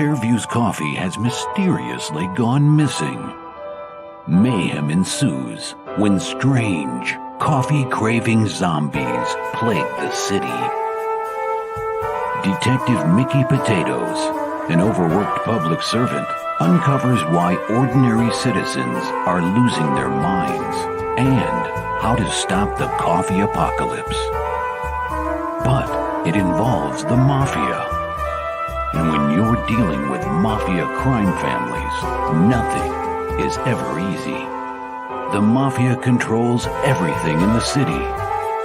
Fairview's coffee has mysteriously gone missing. Mayhem ensues when strange, coffee-craving zombies plague the city. Detective Mickey Potatoes, an overworked public servant, uncovers why ordinary citizens are losing their minds and how to stop the coffee apocalypse. But it involves the mafia. And when you're dealing with mafia crime families, nothing is ever easy. The mafia controls everything in the city,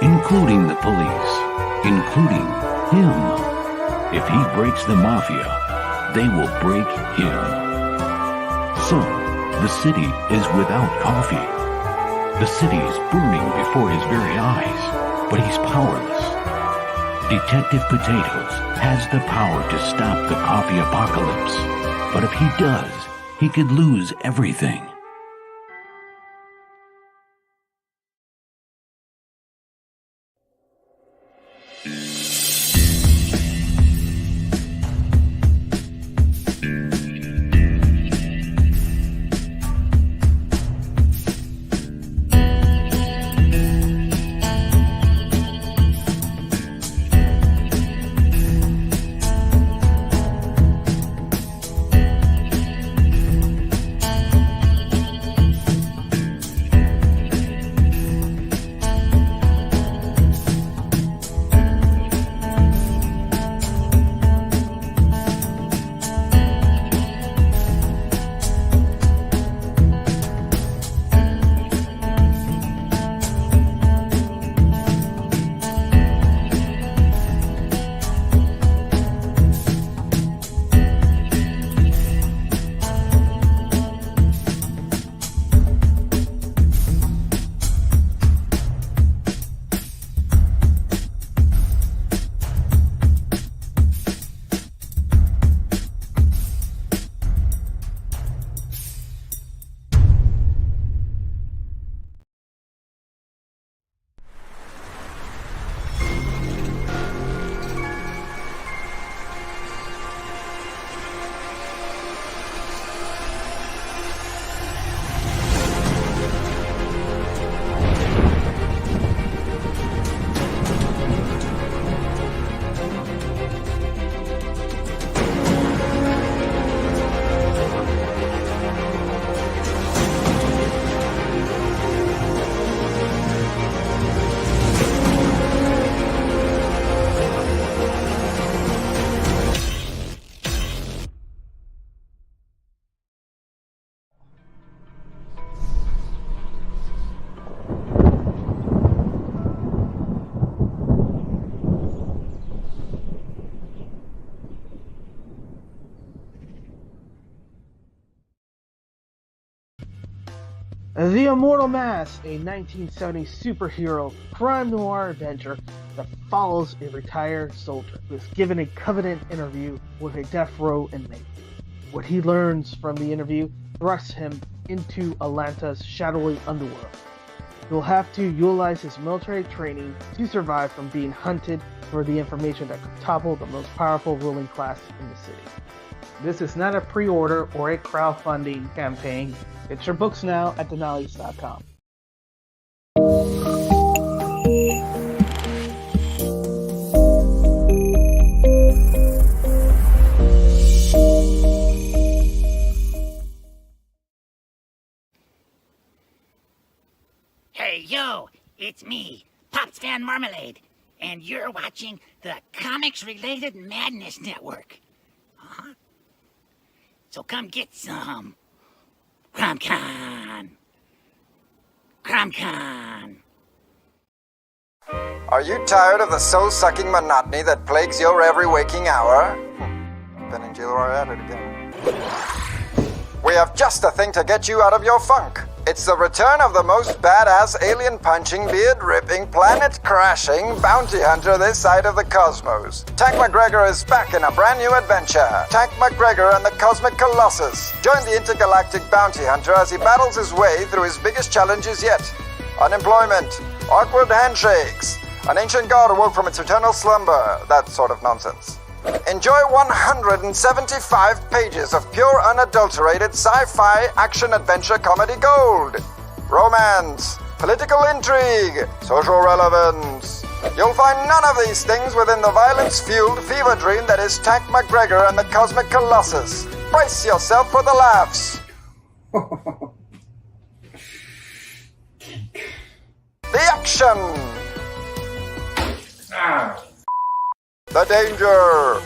including the police, including him. If he breaks the mafia, they will break him. So, the city is without coffee. The city is burning before his very eyes, but he's powerless. Detective Potatoes has the power to stop the coffee apocalypse, but if he does, he could lose everything. The Immortal Mask, a 1970s superhero crime noir adventure that follows a retired soldier who is given a covenant interview with a death row inmate. What he learns from the interview thrusts him into Atlanta's shadowy underworld. He'll have to utilize his military training to survive from being hunted for the information that could topple the most powerful ruling class in the city. This is not a pre-order or a crowdfunding campaign. Get your books now at TheBaronEarlsShow.com. It's me, Pops Van Marmalade, and you're watching the Comics-Related Madness Network. Huh? So come get some. CromCon. CromCon. Are you tired of the soul-sucking monotony that plagues your every waking hour? Ben and Jill are at it again. We have just the thing to get you out of your funk. It's the return of the most badass alien-punching, beard-ripping, planet-crashing bounty hunter this side of the cosmos. Tank McGregor is back in a brand new adventure. Tank McGregor and the Cosmic Colossus. Join the intergalactic bounty hunter as he battles his way through his biggest challenges yet. Unemployment, awkward handshakes, an ancient god awoke from its eternal slumber, that sort of nonsense. Enjoy 175 pages of pure, unadulterated sci-fi action-adventure comedy gold. Romance, political intrigue, social relevance. You'll find none of these things within the violence-fueled fever dream that is Tank McGregor and the Cosmic Colossus. Brace yourself for the laughs. The action. The danger.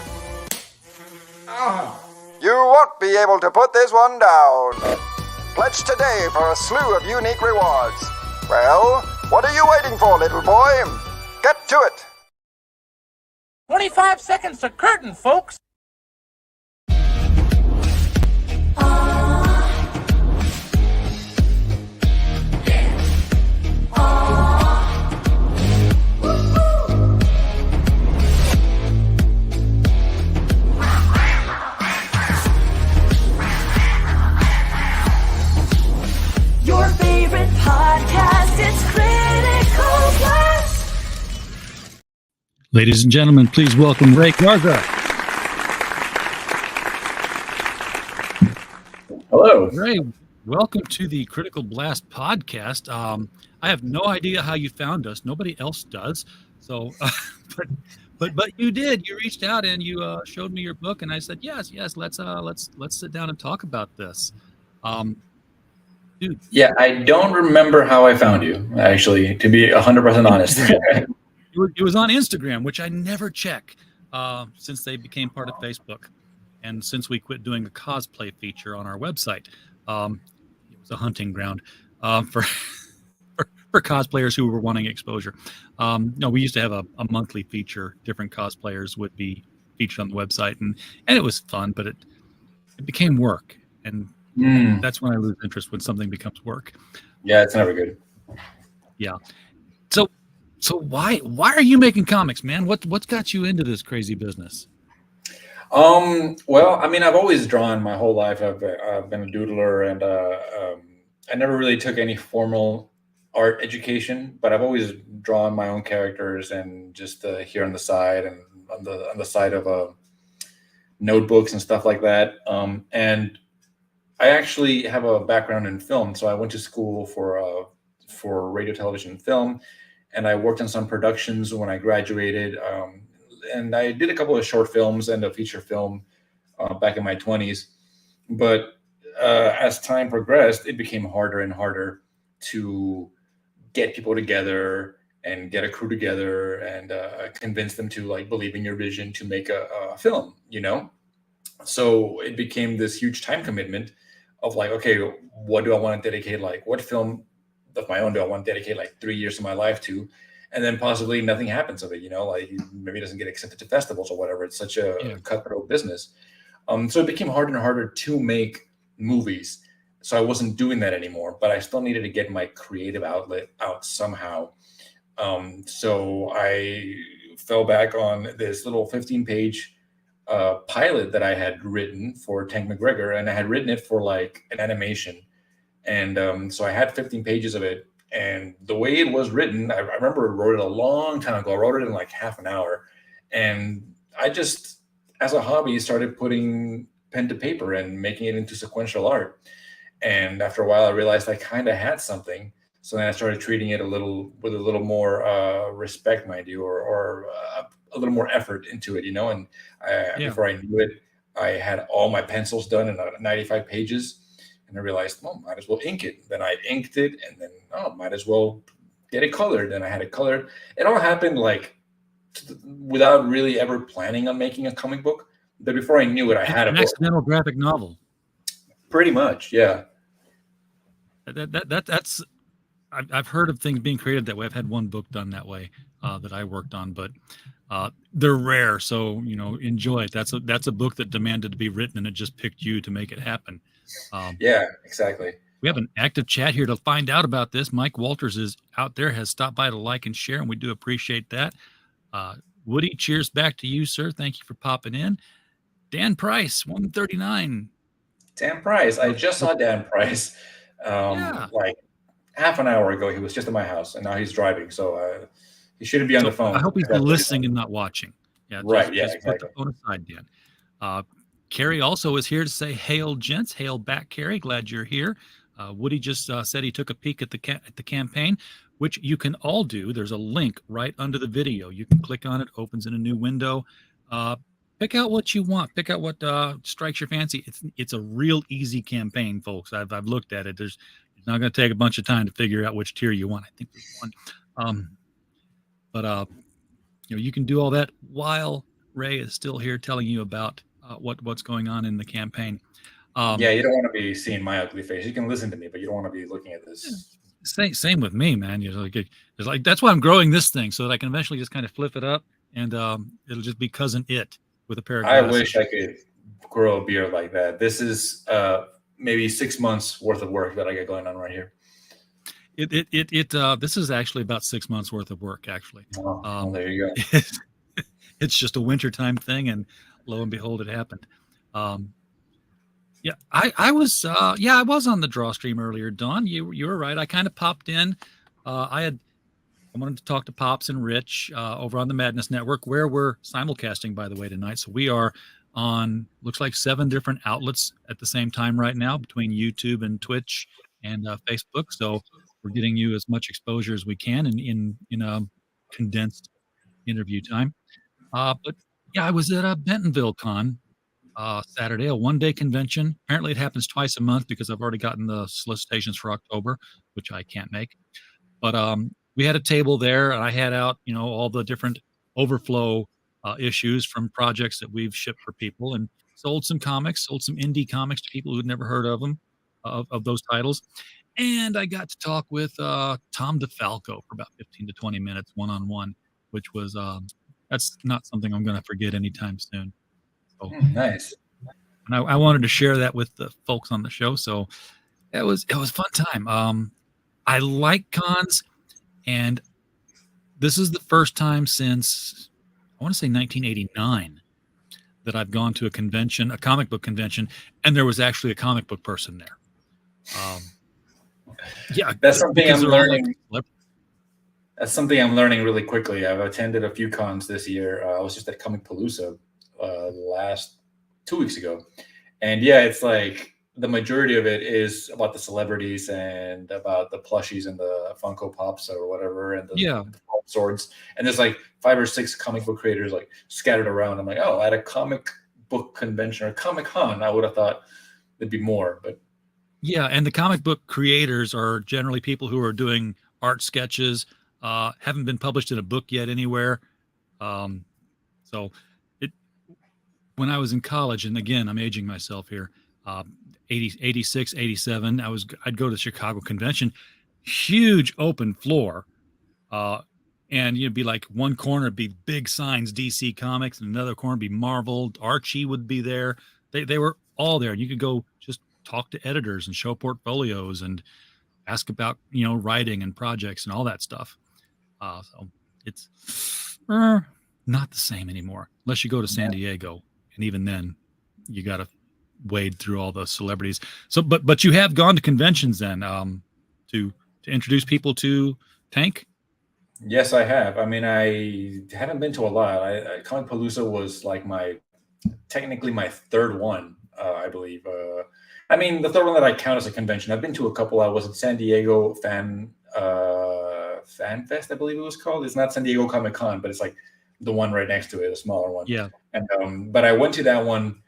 You won't be able to put this one down. Pledge today for a slew of unique rewards. Well, what are you waiting for, little boy? Get to it. 25 seconds to curtain, folks. Your favorite podcast, it's Critical Blast. Ladies and gentlemen, please welcome Ray Garza. Hello. Ray, welcome to the Critical Blast podcast. I have no idea how you found us. Nobody else does. So, but you did. You reached out and you showed me your book, and I said, yes, let's sit down and talk about this. Dude. Yeah, I don't remember how I found you, actually, to be 100% honest. It was on Instagram, which I never check since they became part of Facebook. And since we quit doing a cosplay feature on our website, it was a hunting ground for cosplayers who were wanting exposure. No, we used to have a monthly feature. Different cosplayers would be featured on the website, and it was fun, but it became work. And that's when I lose interest, when something becomes work. Yeah, it's never good. Yeah. So why are you making comics, man? What's got you into this crazy business? Well, I mean, I've always drawn my whole life. I've been a doodler, and I never really took any formal art education, but I've always drawn my own characters and just here on the side and on the side of notebooks and stuff like that. And I actually have a background in film, so I went to school for radio, television, and film, and I worked on some productions when I graduated. And I did a couple of short films and a feature film back in my 20s. But as time progressed, it became harder and harder to get people together and get a crew together and convince them to believe in your vision to make a film, So it became this huge time commitment of okay, what do I want to dedicate? What film of my own do I want to dedicate 3 years of my life to? And then possibly nothing happens of it, maybe it doesn't get accepted to festivals or whatever. It's such a cutthroat business. So it became harder and harder to make movies. So I wasn't doing that anymore, but I still needed to get my creative outlet out somehow. So I fell back on this little 15-page pilot that I had written for Tank McGregor, and I had written it for an animation. And so I had 15 pages of it. And the way it was written, I remember I wrote it a long time ago. I wrote it in half an hour. And I just, as a hobby, started putting pen to paper and making it into sequential art. And after a while, I realized I kind of had something. So then I started treating it with a little more respect, mind you, or a little more effort into it, And before I knew it, I had all my pencils done in 95 pages. And I realized, might as well ink it. Then I inked it, and then, might as well get it colored, and I had it colored. It all happened like without really ever planning on making a comic book. But before I knew it, I had a An book. accidental graphic novel. Pretty much, yeah. That's I've heard of things being created that way. I've had one book done that way that I worked on, but they're rare. So enjoy it. That's a book that demanded to be written, and it just picked you to make it happen. Yeah, exactly. We have an active chat here to find out about this. Mike Walters is out there, has stopped by to like and share, and we do appreciate that. Woody, cheers back to you, sir. Thank you for popping in. Dan Price, 139. Dan Price. I just saw Dan Price like half an hour ago. He was just at my house, and now he's driving, so he shouldn't be on the phone. I hope he's listening and not watching. Yeah, right. Just Exactly. put the phone aside, Dan. Carrie also is here to say, hail, gents. Hail back, Carrie. Glad you're here. Woody just said he took a peek at the campaign, which you can all do. There's a link right under the video. You can click on it, opens in a new window. Pick out what you want. Pick out what strikes your fancy. It's a real easy campaign, folks. I've looked at it. It's not going to take a bunch of time to figure out which tier you want. I think there's one. But you can do all that while Ray is still here telling you about what's going on in the campaign. Yeah, you don't want to be seeing my ugly face. You can listen to me, but you don't want to be looking at this. Same with me, man. It's like that's why I'm growing this thing, so that I can eventually just kind of flip it up, and it'll just be cousin it with a pair of glasses. I wish I could grow a beard like that. This is maybe 6 months worth of work that I got going on right here. This is actually about 6 months worth of work, actually. Well, there you go. It's just a wintertime thing, and lo and behold, it happened. Yeah, I was on the draw stream earlier, Dawn. You were right. I kind of popped in. I wanted to talk to Pops and Rich over on the Madness Network, where we're simulcasting, by the way, tonight. So we are on, looks like 7 different outlets at the same time right now, between YouTube and Twitch and Facebook. So we're getting you as much exposure as we can in a condensed interview time. But yeah, I was at a Bentonville Con Saturday, a one-day convention. Apparently it happens twice a month because I've already gotten the solicitations for October, which I can't make. But we had a table there, and I had out, all the different overflow issues from projects that we've shipped for people, and sold some indie comics to people who'd never heard of them, of those titles. And I got to talk with Tom DeFalco for about 15 to 20 minutes one-on-one, which was, that's not something I'm going to forget anytime soon. So, nice. And I wanted to share that with the folks on the show. So it was a fun time. I like cons, and this is the first time since, I want to say 1989, that I've gone to a convention, a comic book convention, and there was actually a comic book person there. Yeah, that's something I'm learning. Like, that's something I'm learning really quickly. I've attended a few cons this year. I was just at Comic Palooza last 2 weeks ago, and yeah, it's like the majority of it is about the celebrities and about the plushies and the Funko Pops or whatever, and the swords. And there's like 5 or 6 comic book creators like scattered around. I'm like, oh, at a comic book convention or Comic Con, I would have thought there'd be more, but. Yeah, and the comic book creators are generally people who are doing art sketches, haven't been published in a book yet anywhere. So when I was in college, and again, I'm aging myself here, 86, 87, I'd go to the Chicago convention, huge open floor. And you'd be like, one corner would be big signs, DC Comics, and another corner would be Marvel. Archie would be there. They were all there. And you could go just talk to editors and show portfolios and ask about, writing and projects and all that stuff. So it's not the same anymore, unless you go to San Diego. And even then you got to wade through all the celebrities. So, but you have gone to conventions then, to introduce people to Tank? Yes, I have. I mean, I haven't been to a lot. Comic Palooza was like technically my third one, I believe. I mean, the third one that I count as a convention. I've been to a couple. I was at San Diego Fan Fest, I believe it was called. It's not San Diego Comic-Con, but it's like the one right next to it, a smaller one. Yeah. And but I went to that one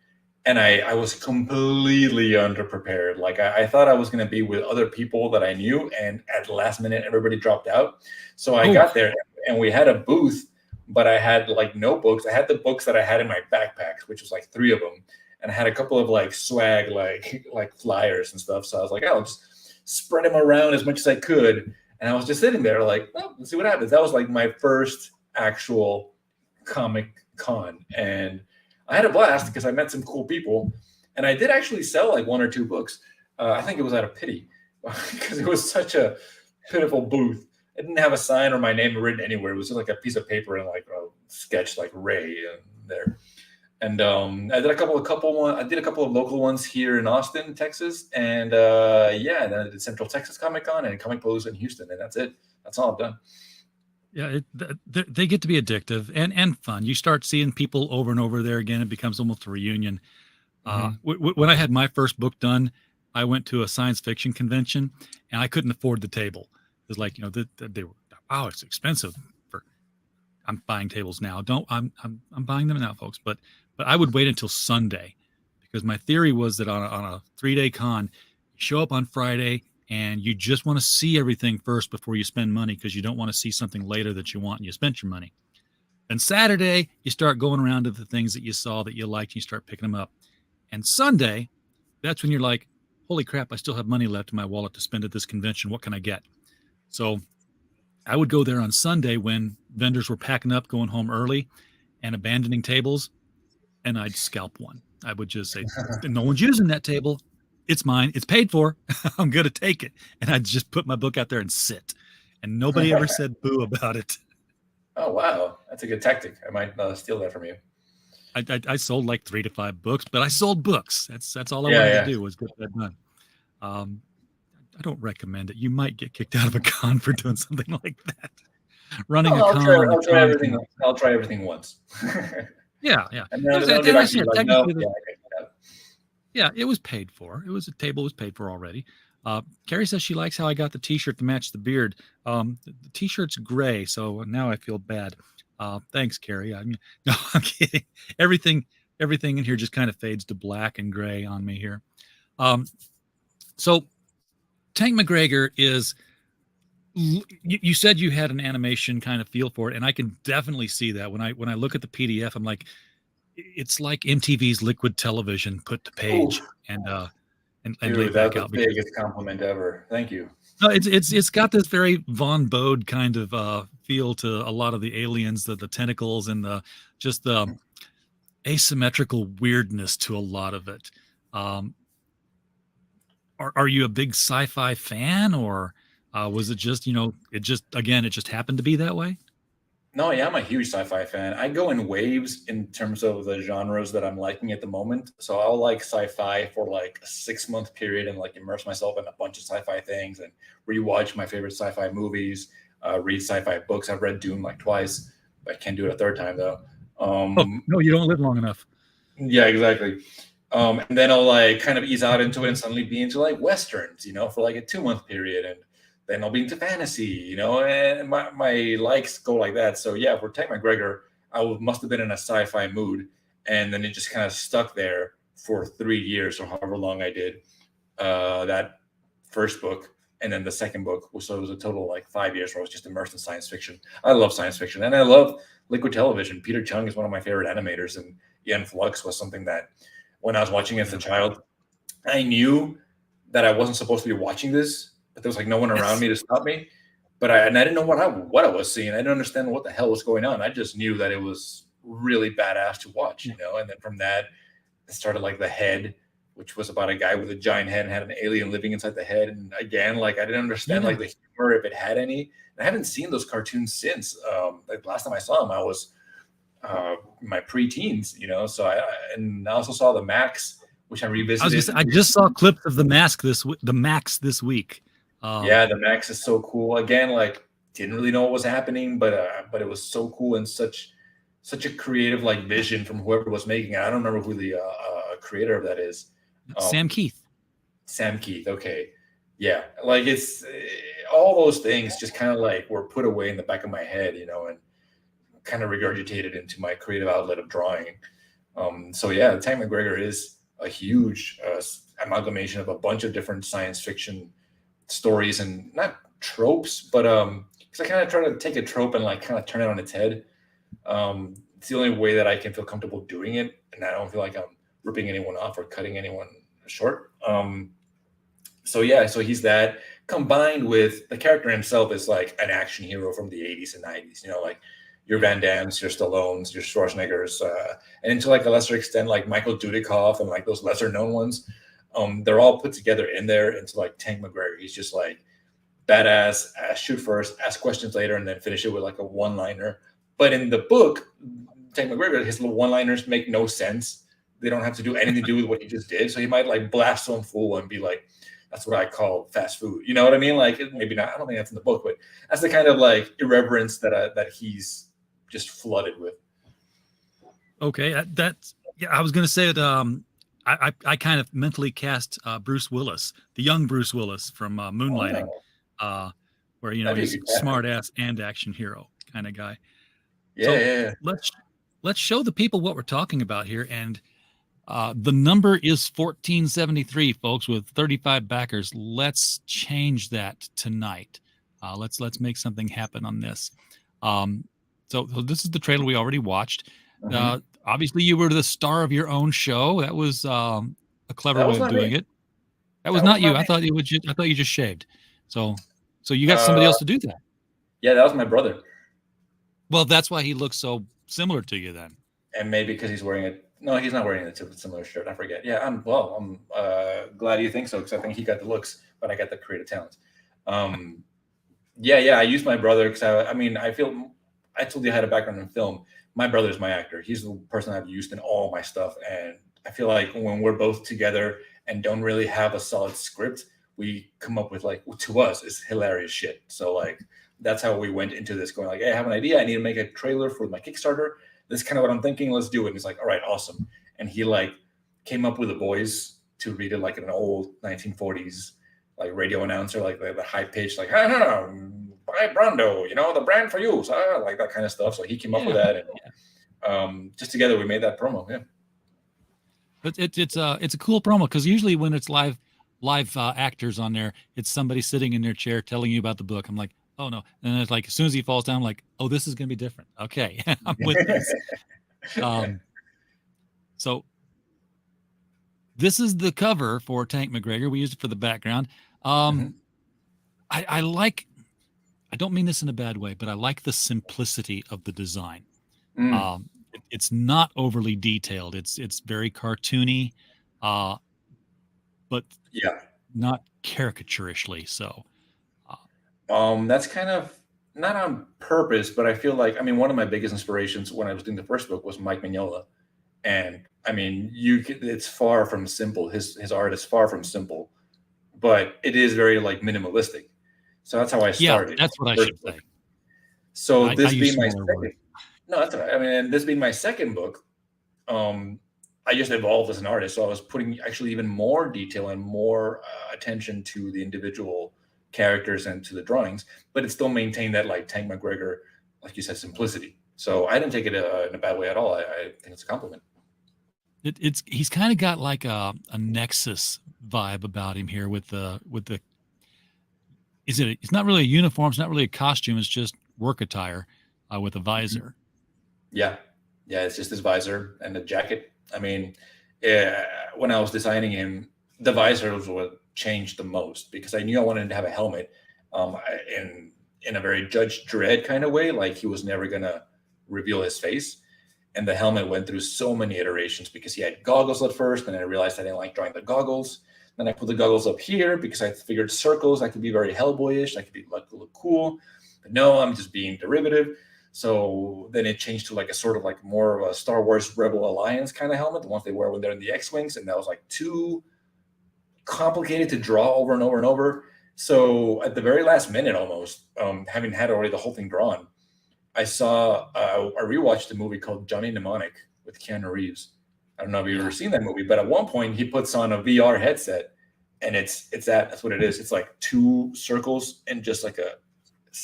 And I was completely underprepared. Like I thought I was going to be with other people that I knew, and at the last minute, everybody dropped out. So I got there, and we had a booth, but I had like no books. I had the books that I had in my backpack, which was like 3 of them, and I had a couple of like swag, like flyers and stuff. So I was like, I'll just spread them around as much as I could, and I was just sitting there like, oh, let's see what happens. That was like my first actual comic con, and I had a blast because I met some cool people, and I did actually sell like 1 or 2 books. I think it was out of pity because it was such a pitiful booth. It didn't have a sign or my name written anywhere. It was just like a piece of paper and like a sketch like Ray there. And I did a couple of local ones here in Austin, Texas, and then I did Central Texas Comic Con and Comic Palooza in Houston, and that's it. That's all I've done. Yeah, they get to be addictive and fun. You start seeing people over and over there again. It becomes almost a reunion. When I had my first book done, I went to a science fiction convention, and I couldn't afford the table. It was like, they were, wow, it's expensive. I'm buying tables now. I'm buying them now, folks. But I would wait until Sunday, because my theory was that on a 3-day con, you show up on Friday, and you just want to see everything first before you spend money, because you don't want to see something later that you want and you spent your money. Then Saturday, you start going around to the things that you saw that you liked, and you start picking them up. And Sunday, that's when you're like, holy crap, I still have money left in my wallet to spend at this convention. What can I get? So I would go there on Sunday when vendors were packing up, going home early, and abandoning tables, and I'd scalp one. I would just say, no one's using that table. It's mine. It's paid for. I'm going to take it. And I'd just put my book out there and sit. And nobody ever said boo about it. Oh, wow. That's a good tactic. I might steal that from you. I sold like 3 to 5 books, but I sold books. That's all I wanted to do, was get that done. I don't recommend it. You might get kicked out of a con for doing something like that. Running a con. I'll try everything once. Yeah. And then yeah, it was paid for. The table was paid for already. Carrie says she likes how I got the T-shirt to match the beard. The T-shirt's gray, so now I feel bad. Thanks, Carrie. I'm kidding. Everything in here just kind of fades to black and gray on me here. So Tank McGregor is. You said you had an animation kind of feel for it, and I can definitely see that when I look at the PDF. I'm like, it's like MTV's Liquid Television put to page. And Dude, that's the biggest compliment ever. Thank you. No, it's got this very Von Bode kind of feel to a lot of the aliens, the tentacles, and the asymmetrical weirdness to a lot of it. Are you a big sci-fi fan, or was it just it just happened to be that way? No, yeah, I'm a huge sci-fi fan. I go in waves in terms of the genres that I'm liking at the moment. So I'll like sci-fi for like a 6-month period and like immerse myself in a bunch of sci-fi things and rewatch my favorite sci-fi movies, read sci-fi books. I've read Dune like twice, but I can't do it a third time though. No, you don't live long enough. Yeah, exactly. And then I'll like kind of ease out into it and suddenly be into like Westerns, for like a 2-month period. And then I'll be into fantasy, and my likes go like that. So yeah, for Tank McGregor, I must have been in a sci-fi mood, and then it just kind of stuck there for 3 years or however long I did that first book, and then the second book. So it was a total of like 5 years where I was just immersed in science fiction. I love science fiction, and I love Liquid Television. Peter Chung is one of my favorite animators, and Ian Flux was something that when I was watching as a child, I knew that I wasn't supposed to be watching this. But there was like no one around me to stop me. But I didn't know what I was seeing. I didn't understand what the hell was going on. I just knew that it was really badass to watch, And then from that, it started like The Head, which was about a guy with a giant head and had an alien living inside the head. And again, like I didn't understand like the humor, if it had any. And I haven't seen those cartoons since. Like last time I saw them, I was my pre-teens, So I also saw the Max, which I revisited. I just saw clips of the Max this week. Yeah, the Max is so cool. Again, like didn't really know what was happening, but it was so cool and such a creative like vision from whoever was making it. I don't remember who the creator of that is. Sam Keith. Sam Keith. Okay, yeah, like it's all those things just kind of like were put away in the back of my head, and kind of regurgitated into my creative outlet of drawing. So yeah, Tank McGregor is a huge amalgamation of a bunch of different science fiction stories, and not tropes, but because I kind of try to take a trope and like kind of turn it on its head. It's the only way that I can feel comfortable doing it, and I don't feel like I'm ripping anyone off or cutting anyone short. So yeah, so he's that combined with the character himself is like an action hero from the 80s and 90s, you know, like your Van Dammes, your Stallones, your Schwarzeneggers, and to like a lesser extent, like Michael Dudikoff and like those lesser known ones. They're all put together in there into like Tank McGregor. He's just like badass, shoot first, ask questions later, and then finish it with like a one-liner. But in the book, Tank McGregor, his little one-liners make no sense. They don't have to do anything to do with what he just did. So he might like blast some fool and be like, that's what I call fast food. You know what I mean? Like maybe not. I don't think that's in the book, but that's the kind of like irreverence that he's just flooded with. Okay, that's yeah. I was going to say that. I kind of mentally cast Bruce Willis, the young Bruce Willis from Moonlighting, where you know he's smart ass and action hero kind of guy. Yeah. Let's show the people what we're talking about here, and the number is 1473, folks, with 35 backers. Let's change that tonight. Let's make something happen on this. So this is the trailer we already watched. Obviously, you were the star of your own show. That was a clever way of doing it. That was not you. I thought you just shaved. So you got somebody else to do that. Yeah, that was my brother. Well, that's why he looks so similar to you then. And maybe because he's wearing it. No, he's not wearing a similar shirt. I forget. Yeah, I'm glad you think so, because I think he got the looks, but I got the creative talent. Yeah, I used my brother because I told you I had a background in film. My brother's my actor. He's the person I've used in all my stuff. And I feel like when we're both together and don't really have a solid script, we come up with like, to us, it's hilarious shit. So like, that's how we went into this, going like, hey, I have an idea. I need to make a trailer for my Kickstarter. This is kind of what I'm thinking. Let's do it. And he's like, all right, awesome. And he like came up with the voice to read it like an old 1940s like radio announcer, like the high pitch, like, I don't know, buy Brando, you know, the brand for you, so, like that kind of stuff. So he came up with that, and just together we made that promo. Yeah, but it's a cool promo, because usually when it's live actors on there, it's somebody sitting in their chair telling you about the book. I'm like, oh no, and then it's like as soon as he falls down, I'm like, oh, this is gonna be different. Okay, I'm with this. So this is the cover for Tank McGregor. We used it for the background. I like. I don't mean this in a bad way, but I like the simplicity of the design. It's not overly detailed. It's very cartoony, but not caricaturishly so. That's kind of not on purpose, but I feel like, one of my biggest inspirations when I was doing the first book was Mike Mignola. And it's far from simple. His art is far from simple, but it is very like minimalistic. So that's how I started. Yeah, that's what I should say. So this being my second, no, that's all right. And this being my second book, I just evolved as an artist. So I was putting actually even more detail and more attention to the individual characters and to the drawings, but it still maintained that like Tank McGregor, like you said, simplicity. So I didn't take it in a bad way at all. I think it's a compliment. He's kind of got like a Nexus vibe about him here with the. It's not really a uniform. It's not really a costume. It's just work attire with a visor. Yeah. It's just his visor and the jacket. When I was designing him, the visor was what changed the most, because I knew I wanted to have a helmet in a very Judge Dredd kind of way. Like he was never going to reveal his face. And the helmet went through so many iterations, because he had goggles at first. And I realized I didn't like drawing the goggles. Then I put the goggles up here because I figured circles, I could be very Hellboyish. I could be like look cool. But no, I'm just being derivative. So then it changed to like a sort of like more of a Star Wars Rebel Alliance kind of helmet, the ones they wear when they're in the X-Wings. And that was like too complicated to draw over and over and over. So at the very last minute, almost, having had already the whole thing drawn, I rewatched a movie called Johnny Mnemonic with Keanu Reeves. I don't know if you've ever seen that movie, but at one point he puts on a VR headset, and that's what it is. It's like two circles and just like a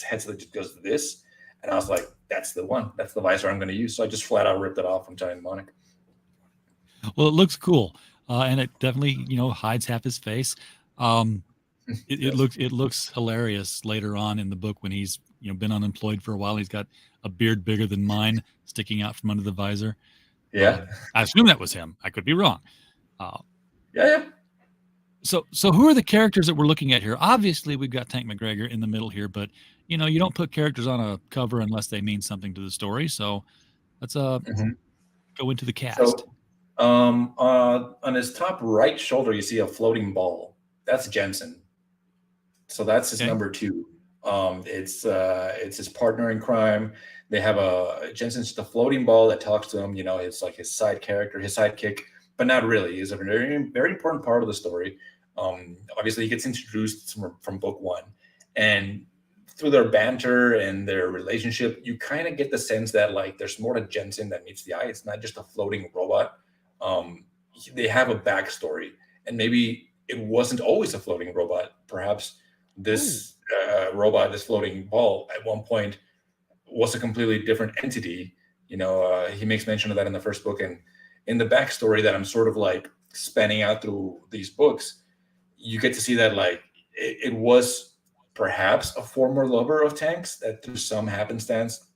headset that just goes to this. And I was like, that's the one. That's the visor I'm going to use. So I just flat out ripped it off from Johnny Mnemonic. Well, it looks cool, and it definitely hides half his face. It looks hilarious later on in the book when he's been unemployed for a while. He's got a beard bigger than mine sticking out from under the visor. Yeah. I assume that was him. I could be wrong. Yeah. So who are the characters that we're looking at here? Obviously, we've got Tank McGregor in the middle here, but you don't put characters on a cover unless they mean something to the story. So let's go into the cast. So, on his top right shoulder, you see a floating ball. That's Jensen. So that's his number 2. It's his partner in crime. They have Jensen's the floating ball that talks to him. It's like his side character, his sidekick, but not really. He's a very, very important part of the story. Obviously, he gets introduced from book 1, and through their banter and their relationship, you kind of get the sense that there's more to Jensen than meets the eye. It's not just a floating robot. They have a backstory, and maybe it wasn't always a floating robot. Perhaps this robot, this floating ball, at one point was a completely different entity. He makes mention of that in the first book, and in the backstory that I'm sort of spanning out through these books, you get to see that it was perhaps a former lover of Tank's that through some happenstance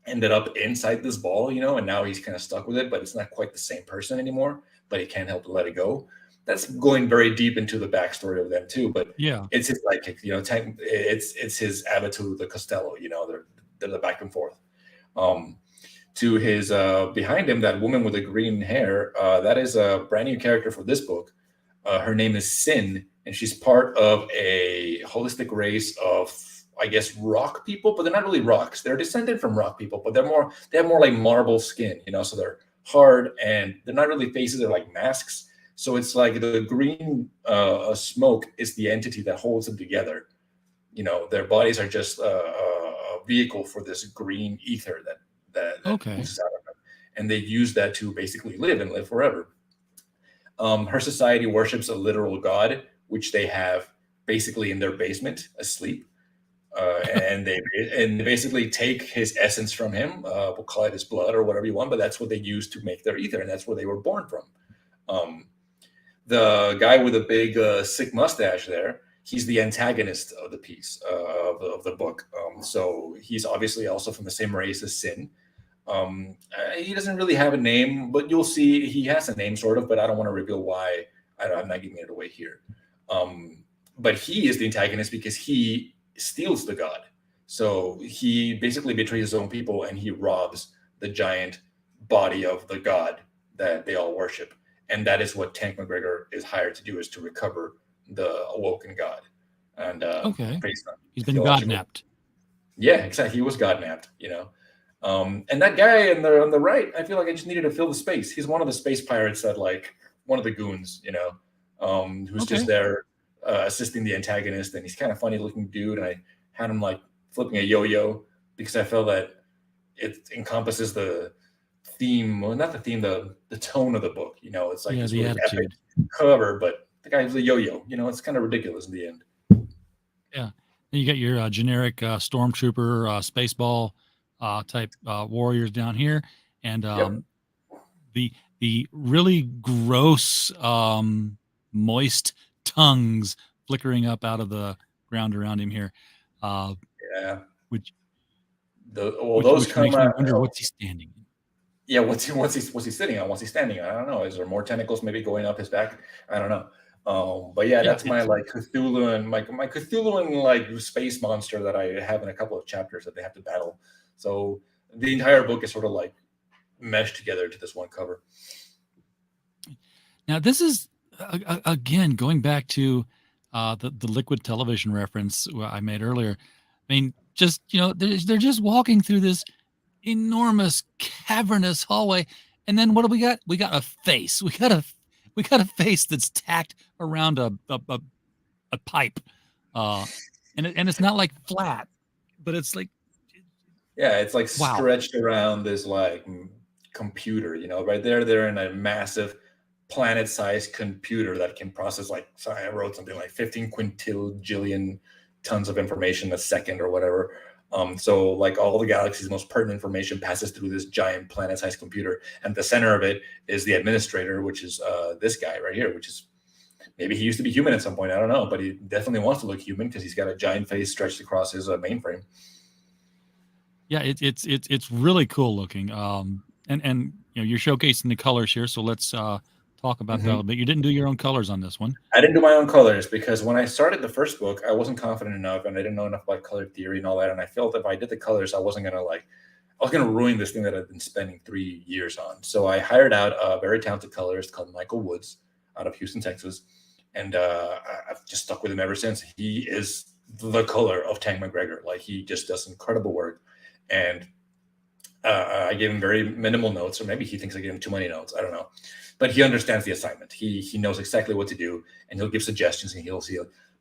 ended up inside this ball, and now he's kind of stuck with it, but it's not quite the same person anymore, but he can't help but let it go. That's going very deep into the backstory of them too, but yeah, it's his Tank, it's his Abbott the Costello, they're the back and forth. To his behind him, that woman with the green hair, that is a brand new character for this book. Her name is Sin, and she's part of a holistic race of, I guess, rock people, but they're not really rocks. They're descended from rock people, but they have more like marble skin, so they're hard and they're not really faces, they're like masks. So it's like the green smoke is the entity that holds them together. Their bodies are just a vehicle for this green ether that oozes out of them, and they use that to basically live forever. Her society worships a literal god, which they have basically in their basement asleep, and they basically take his essence from him. We'll call it his blood or whatever you want, but that's what they use to make their ether, and that's where they were born from. The guy with a big sick mustache there, he's the antagonist of the piece of the book. So he's obviously also from the same race as Sin. He doesn't really have a name, but you'll see he has a name sort of, but I don't want to reveal why. I'm not giving it away here. But he is the antagonist because he steals the god. So he basically betrays his own people and he robs the giant body of the god that they all worship. And that is what Tank McGregor is hired to do, is to recover the awoken god. And he's been godnapped. Yeah, exactly. He was godnapped, and that guy on the right, I feel like I just needed to fill the space. He's one of the space pirates that one of the goons, who's just there assisting the antagonist, and he's kind of funny looking dude. And I had him flipping a yo-yo because I felt that it encompasses the theme, well, not the theme, the tone of the book. It's like this really epic cover, but the guy's a yo-yo. It's kind of ridiculous in the end. Yeah. Then you got your generic stormtrooper, spaceball type warriors down here, and the really gross, moist tongues flickering up out of the ground around him here. Which come out. Wonder what's he standing in. Yeah, what's he sitting on? What's he standing on? I don't know. Is there more tentacles maybe going up his back? I don't know. But that's my Cthulhuan, my Cthulhuan space monster that I have in a couple of chapters that they have to battle. So the entire book is sort of meshed together to this one cover. Now this is again going back to the liquid television reference I made earlier. I mean, just they're just walking through this enormous cavernous hallway, and then what do we got? We got a face. We got a face that's tacked around a pipe, and it's not flat, but it's it's stretched around this computer. Right there, they're in a massive planet-sized computer that can process I wrote something 15 quintillion tons of information a second or whatever. So like all the galaxy's most pertinent information passes through this giant planet-sized computer, and the center of it is the administrator, which is this guy right here, which is maybe he used to be human at some point. I don't know, but he definitely wants to look human because he's got a giant face stretched across his mainframe. Yeah, it's really cool looking. And you're showcasing the colors here, so let's talk about that a little bit. You didn't do your own colors on this one. I didn't do my own colors because when I started the first book, I wasn't confident enough, and I didn't know enough about color theory and all that. And I felt if I did the colors, I was gonna ruin this thing that I've been spending 3 years on. So I hired out a very talented colorist called Michael Woods out of Houston, Texas, and I've just stuck with him ever since. He is the color of Tank McGregor. Like, he just does incredible work, and I gave him very minimal notes, or maybe he thinks I gave him too many notes. I don't know. But he understands the assignment. He knows exactly what to do, and he'll give suggestions, and he'll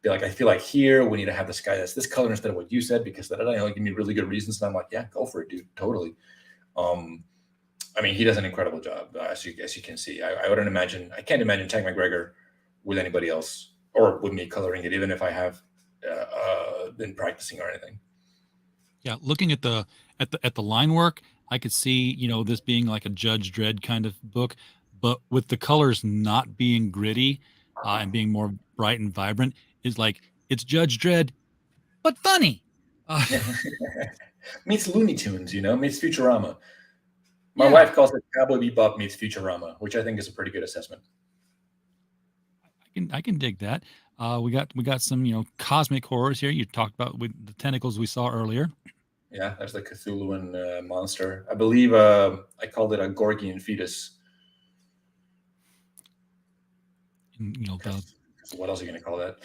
be like, I feel like here we need to have this guy that's this color instead of what you said, because he'll give me really good reasons. And I'm like, yeah, go for it, dude. Totally. I mean, he does an incredible job, as you can see. I can't imagine Tank McGregor with anybody else, or with me coloring it, even if I have been practicing or anything. Yeah, looking at the line work, I could see, this being like a Judge Dredd kind of book, but with the colors not being gritty and being more bright and vibrant, is like, it's Judge Dredd, but funny. Meets Looney Tunes, meets Futurama. My wife calls it Cowboy Bebop meets Futurama, which I think is a pretty good assessment. I can dig that. We got some cosmic horrors here. You talked about with the tentacles we saw earlier. Yeah, there's the Cthulhuan monster. I believe I called it a Gorgian fetus. What else are you going to call that?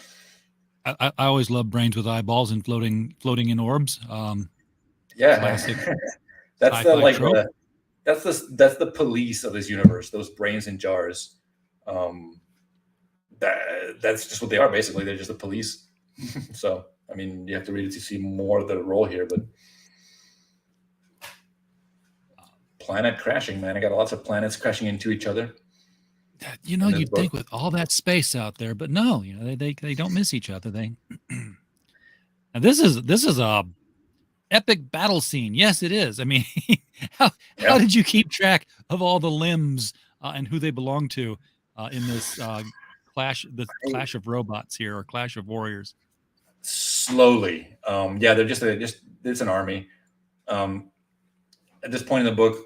I always love brains with eyeballs and floating in orbs. Classic. That's the police of this universe. Those brains in jars. That's just what they are. Basically, they're just the police. So, I mean, you have to read it to see more of the role here, but planet crashing, man. I got lots of planets crashing into each other. You'd think with all that space out there, but no, they don't miss each other. And this is a epic battle scene. Yes, it is. I mean, how did you keep track of all the limbs and who they belong to in this clash of robots here, or clash of warriors? Slowly. They're just it's an army. At this point in the book,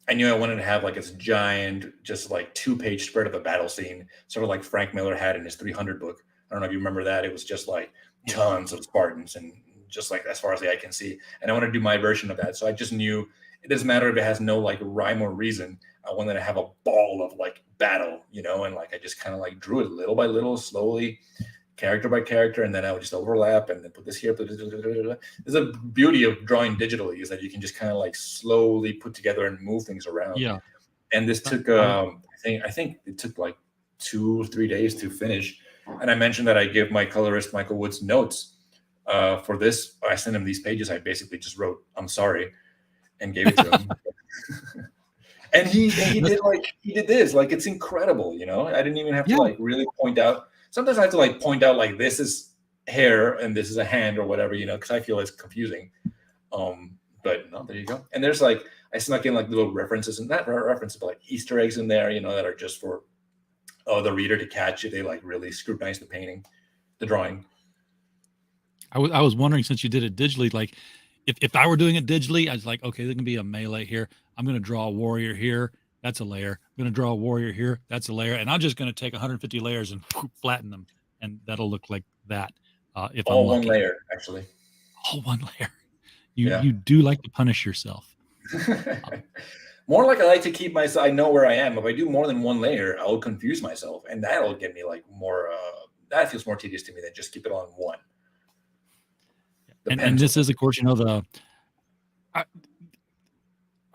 I knew I wanted to have like this giant, just like 2-page spread of a battle scene, sort of like Frank Miller had in his 300 book. I don't know if you remember that. It was just like tons of Spartans, and just like as far as the eye can see. And I want to do my version of that. So I just knew it doesn't matter if it has no like rhyme or reason. I wanted to have a ball of like battle, and like I just kind of like drew it little by little, slowly, character by character, and then I would just overlap and then put this here. There's a beauty of drawing digitally, is that you can just kind of like slowly put together and move things around. Yeah. And this took I think it took like 2 or 3 days to finish. And I mentioned that I give my colorist Michael Woods notes for this. I sent him these pages. I basically just wrote, "I'm sorry," and gave it to him. And he did this. Like, it's incredible, I didn't even have to like really point out. Sometimes I have to like point out like this is hair and this is a hand or whatever, because I feel it's confusing. But no, there you go. And there's like, I snuck in like little references, and not references, but like Easter eggs in there, that are just for the reader to catch if they like really scrutinize the painting, the drawing. I was wondering, since you did it digitally, like if I were doing it digitally, I was like, okay, there can be a melee here. I'm going to draw a warrior here. That's a layer. I'm going to draw a warrior here. That's a layer. And I'm just going to take 150 layers and flatten them. And that'll look like that. If all I'm lucky. One layer, actually. All one layer. You do like to punish yourself. More like I like to keep myself. I know where I am. If I do more than one layer, I'll confuse myself. And that'll get me like more, that feels more tedious to me than just keep it on one. And this is, of course,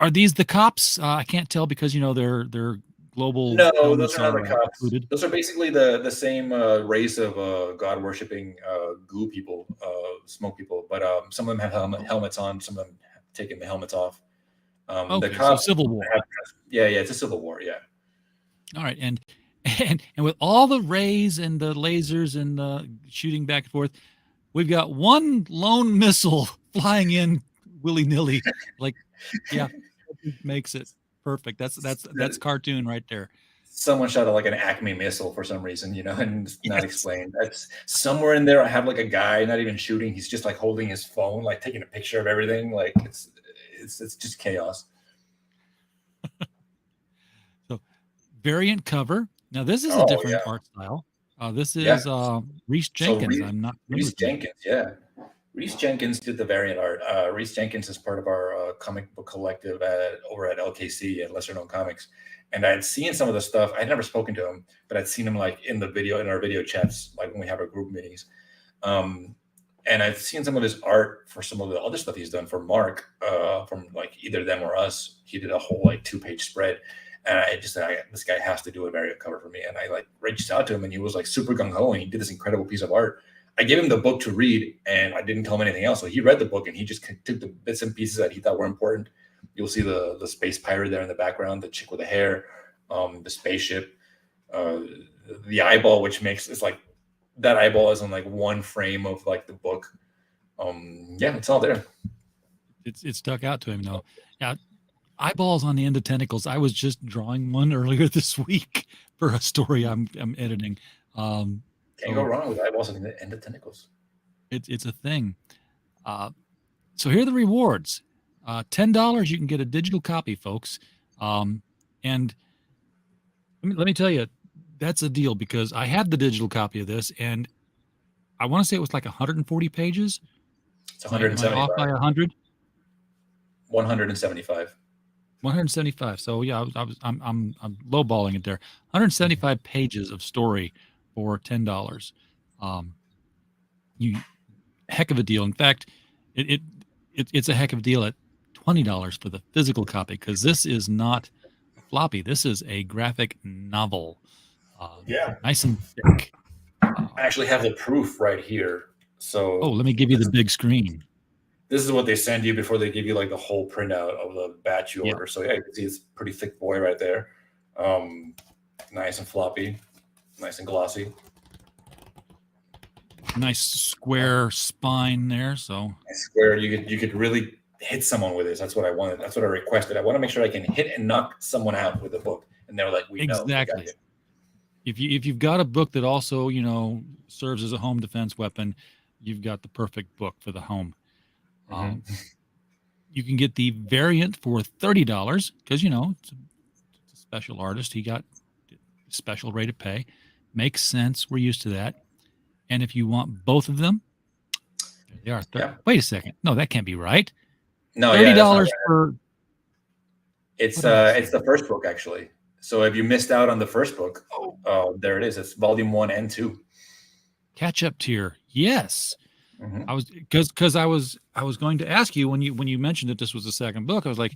are these the cops? I can't tell because they're global. No, those are not the cops. Included. Those are basically the same race of God worshipping goo people, smoke people. But some of them have helmets on. Some of them have taken the helmets off. Okay, the cops, so civil war. It's a civil war. Yeah. All right, and with all the rays and the lasers and the shooting back and forth, we've got one lone missile flying in willy-nilly. Like, yeah, makes it perfect. That's cartoon right there. Someone shot like an Acme missile for some reason, and it's not explained. That's somewhere in there. I have like a guy not even shooting. He's just like holding his phone, like taking a picture of everything. Like it's just chaos. So variant cover. Now this is a different art style. This is Rhys Jenkins. So Rhys Jenkins, yeah. Rhys Jenkins did the variant art. Rhys Jenkins is part of our comic book collective over at LKC at Lesser Known Comics. And I had seen some of the stuff. I'd never spoken to him, but I'd seen him like in our video chats, like when we have our group meetings. And I'd seen some of his art for some of the other stuff he's done for Mark, from like either them or us. He did a whole like 2-page spread. And I just said, this guy has to do a variant cover for me. And I like reached out to him, and he was like super gung-ho, and he did this incredible piece of art. I gave him the book to read, and I didn't tell him anything else. So he read the book, and he just took the bits and pieces that he thought were important. You'll see the space pirate there in the background, the chick with the hair, the spaceship, the eyeball, which makes it's like that eyeball is on like one frame of like the book. It's all there. It stuck out to him though. Yeah, eyeballs on the end of tentacles. I was just drawing one earlier this week for a story I'm editing. Can't go wrong with eyeballs on the end of tentacles. It's a thing. So here are the rewards. $10, you can get a digital copy, folks. And let me tell you, that's a deal, because I had the digital copy of this, and I want to say it was like 140 pages. It's 175. Off by 100. 175. 175. So yeah, I'm lowballing it there. 175 pages of story for $10. Heck of a deal. In fact, it's a heck of a deal at $20 for the physical copy, because this is not a floppy. This is a graphic novel. Nice and thick. I actually have the proof right here. So let me give you the big screen. This is what they send you before they give you like the whole printout of the batch you order. So yeah, you can see it's a pretty thick boy right there. Nice and floppy, nice and glossy. Nice square spine there. So square, you could really hit someone with this. That's what I wanted. That's what I requested. I want to make sure I can hit and knock someone out with a book. And they're like, we know. Exactly. If you've got a book that also, serves as a home defense weapon, you've got the perfect book for the home. You can get the variant for $30 because, it's a special artist. He got special rate of pay. Makes sense. We're used to that. And if you want both of them, there they are. Wait a second. No, that can't be right. No, $30 for. It's the first book, actually. So if you missed out on the first book, there it is. It's volume 1 and 2. Catch up tier. Yes. I was because I was going to ask you when you mentioned that this was the second book. I was like,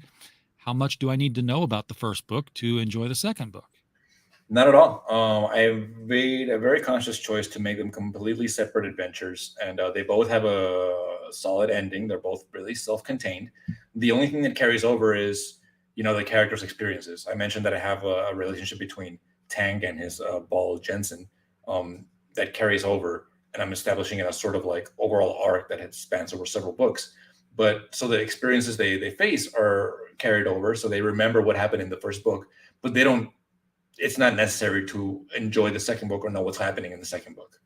how much do I need to know about the first book to enjoy the second book? Not at all. I made a very conscious choice to make them completely separate adventures, and they both have a solid ending. They're both really self-contained. The only thing that carries over is, the character's experiences. I mentioned that I have a relationship between Tang and his Ball Jensen that carries over, and I'm establishing a sort of like overall arc that spans over several books. But so the experiences they face are carried over, so they remember what happened in the first book, but they don't. It's not necessary to enjoy the second book or know what's happening in the second book.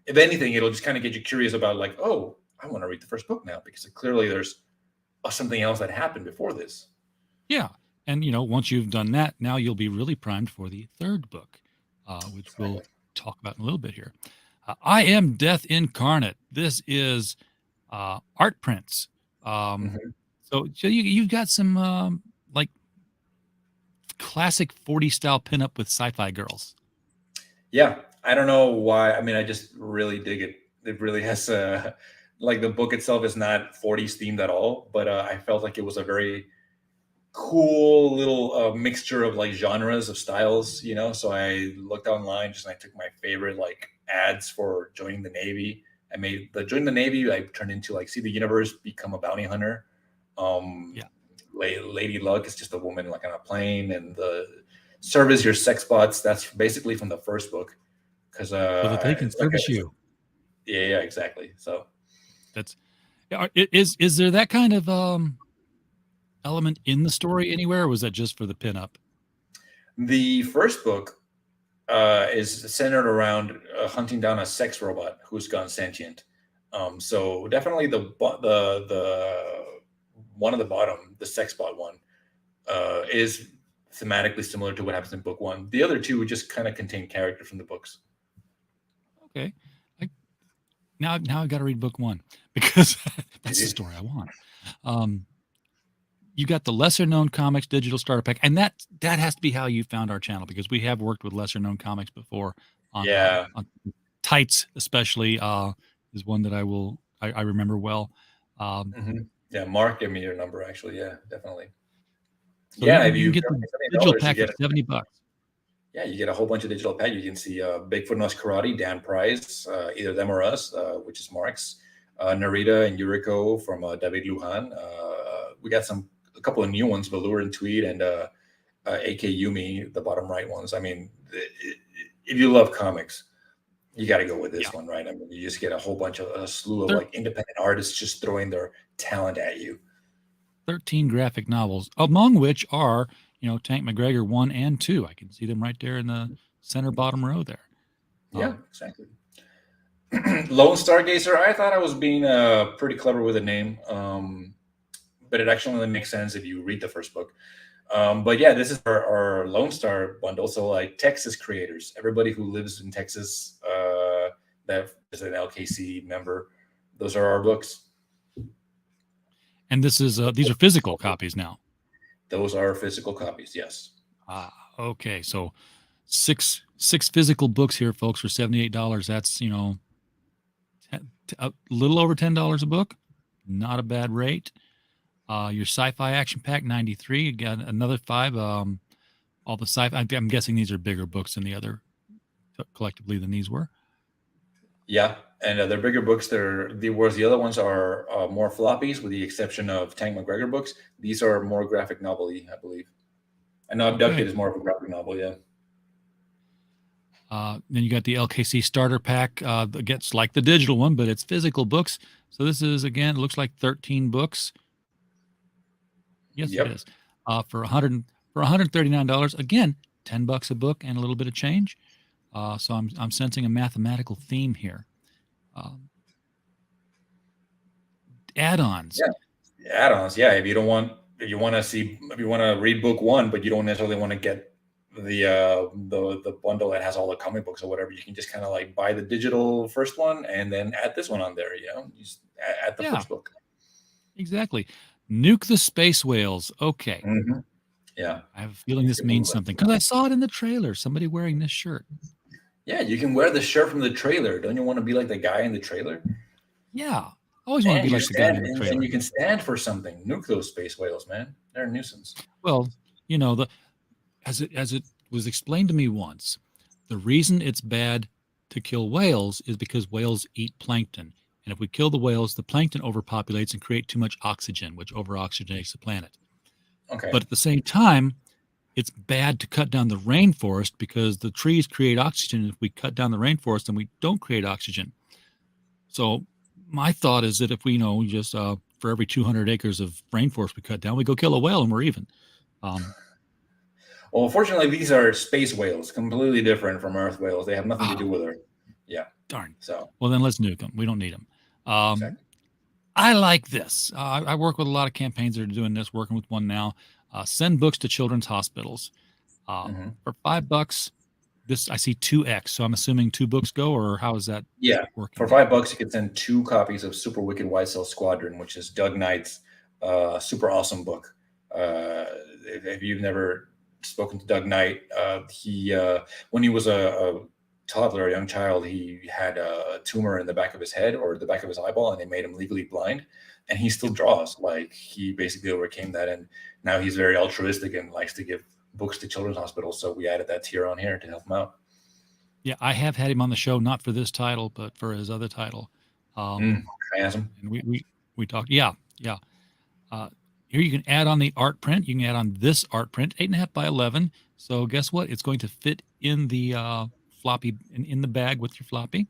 If anything, it'll just kind of get you curious about like, oh, I want to read the first book now, because clearly there's something else that happened before this. Yeah. And, once you've done that, now you'll be really primed for the third book, which we'll talk about in a little bit here. I Am Death Incarnate. This is art prints. So you've got some like classic 40s style pinup with sci-fi girls. Yeah. I don't know why. I mean, I just really dig it. It really has like the book itself is not 40s themed at all, but I felt like it was a very cool little mixture of like genres of styles, so I looked online and I took my favorite like ads for joining the Navy. I made the join the Navy. I turned into like see the universe, become a bounty hunter. Lady Luck is just a woman like on a plane, and the service your sex bots. That's basically from the first book, because so that they can service you. Yeah, exactly. So That's is there that kind of element in the story anywhere, or was that just for the pinup? The first book is centered around hunting down a sex robot who's gone sentient. So definitely the one at the bottom, the sex bot one, is thematically similar to what happens in book one. The other two would just kind of contain characters from the books. Okay. Now I got to read book one because that's the story I want. You got the lesser known comics digital starter pack, and that has to be how you found our channel, because we have worked with lesser known comics before. On Tights especially is one that I remember well. Yeah, Mark gave me your number actually. Yeah, definitely. So if you get the digital pack for $70. Yeah, you get a whole bunch of digital pack. You can see Bigfoot Knows Karate, Dan Price, Either Them or Us, which is Mark's, Narita and Yuriko from David Lujan. We got a couple of new ones, Velour and Tweed, and AK Yumi, the bottom right ones. I mean, if you love comics, you got to go with this one, right? I mean, you just get a whole bunch of a slew of like independent artists just throwing their talent at you. 13 graphic novels, among which are, Tank McGregor 1 and 2. I can see them right there in the center bottom row there. Yeah, exactly. Lone Stargazer, I thought I was being pretty clever with the name, but it actually only makes sense if you read the first book. But yeah, this is our Lone Star bundle. So like Texas creators, everybody who lives in Texas that is an LKC member, those are our books. And this is these are physical copies now. Those are physical copies, yes. Okay. So six physical books here, folks, for $78. That's, a little over $10 a book. Not a bad rate. Your sci-fi action pack, $93. You got another 5. All the sci-fi. I'm guessing these are bigger books than the other collectively than these were. Yeah, and they're bigger books. Whereas the other ones are more floppies, with the exception of Tank McGregor books. These are more graphic novel-y, I believe. I know Abducted is more of a graphic novel, yeah. Then you got the LKC starter pack that gets like the digital one, but it's physical books. So this is, again, it looks like 13 books. Yes, it is. For $139, again, $10 a book and a little bit of change. So I'm sensing a mathematical theme here. Add-ons. Yeah, add-ons. Yeah, if you want to read book one, but you don't necessarily want to get the bundle that has all the comic books or whatever, you can just kind of like buy the digital first one and then add this one on there. You just add the first book. Exactly. Nuke the Space Whales. Okay. Mm-hmm. Yeah. I have a feeling this means something because I saw it in the trailer. Somebody wearing this shirt. Yeah, you can wear the shirt from the trailer. Don't you want to be like the guy in the trailer? Yeah. I always want to be like the guy in the trailer. And you can stand for something. Nuke those space whales, man. They're a nuisance. Well, as it was explained to me once, the reason it's bad to kill whales is because whales eat plankton. And if we kill the whales, the plankton overpopulates and create too much oxygen, which over-oxygenates the planet. Okay. But at the same time, it's bad to cut down the rainforest because the trees create oxygen. If we cut down the rainforest, then we don't create oxygen. So my thought is that if we just for every 200 acres of rainforest we cut down, we go kill a whale and we're even. Well, unfortunately, these are space whales, completely different from Earth whales. They have nothing to do with Earth. Yeah. Darn. So well, then let's nuke them. We don't need them. Exactly. I like this. I work with a lot of campaigns that are doing this. Working with one now. Send books to children's hospitals. For $5, this I see 2x. So I'm assuming 2 books go, or how is that? Yeah. working? For $5, you can send 2 copies of Super Wicked White Cell Squadron, which is Doug Knight's super awesome book. If you've never spoken to Doug Knight, he when he was a toddler, a young child, he had a tumor in the back of his head or the back of his eyeball, and they made him legally blind. And he still draws. Like, he basically overcame that, and now he's very altruistic and likes to give books to children's hospitals. So we added that tier on here to help him out. Yeah, I have had him on the show, not for this title, but for his other title. And we talked. Yeah. Here you can add on the art print. You can add on this art print, 8.5 by 11. So guess what? It's going to fit in the floppy in the bag with your floppy.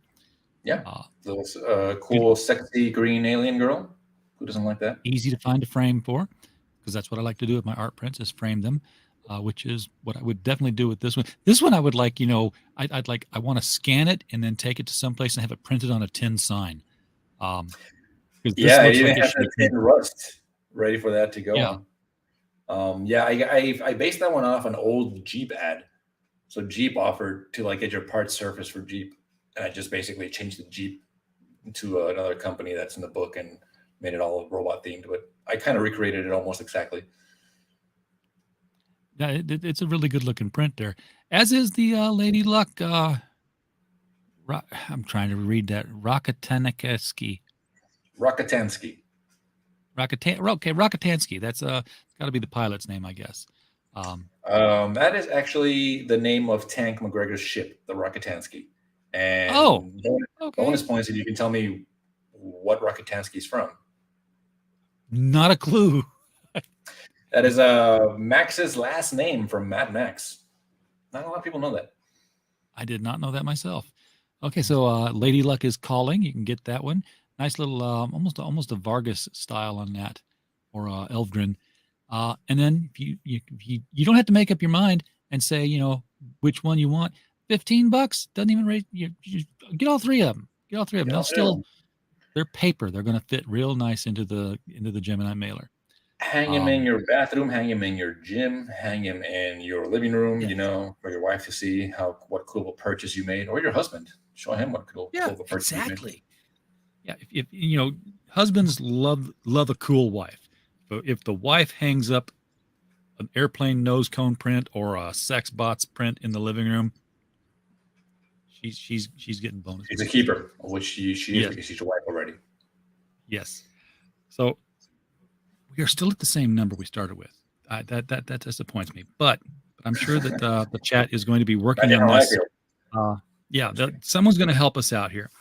Yeah. Those cool, sexy green alien girl. Who doesn't like that? Easy to find a frame for, because that's what I like to do with my art prints is frame them, which is what I would definitely do with this one. This one I would like, I want to scan it and then take it to someplace and have it printed on a tin sign. Yeah, it even has a tin rust ready for that to go on. I based that one off an old Jeep ad. So Jeep offered to get your parts surface for Jeep, and I just basically changed the Jeep to another company that's in the book and made it all robot themed. But I kind of recreated it almost exactly. Yeah, it's a really good looking print there, as is the Lady Luck. I'm trying to read that. Rakatansky. Rakatansky. That's got to be the pilot's name, I guess. That is actually the name of Tank McGregor's ship, the Rakatansky. And bonus points if you can tell me what Rakatansky's from. Not a clue. That is Max's last name from Mad Max. Not a lot of people know that. I did not know that myself. Okay, so Lady Luck is Calling. You can get that one. Nice little, almost a Vargas style on that, or Eldrin. And then if you don't have to make up your mind and say, which one you want. $15 doesn't even rate. You get all three of them. They're paper. They're going to fit real nice into the Gemini mailer. Hang him in your bathroom. Hang him in your gym. Hang him in your living room. For your wife to see what cool purchase you made, or your husband. Show him what cool purchase you made. Yeah, if husbands love a cool wife. But if the wife hangs up an airplane nose cone print or a sex bots print in the living room, she's getting bonus. She's a keeper, which she is because she's your wife already. Yes. So we are still at the same number we started with. That disappoints me, but I'm sure that the chat is going to be working on this. Someone's going to help us out here.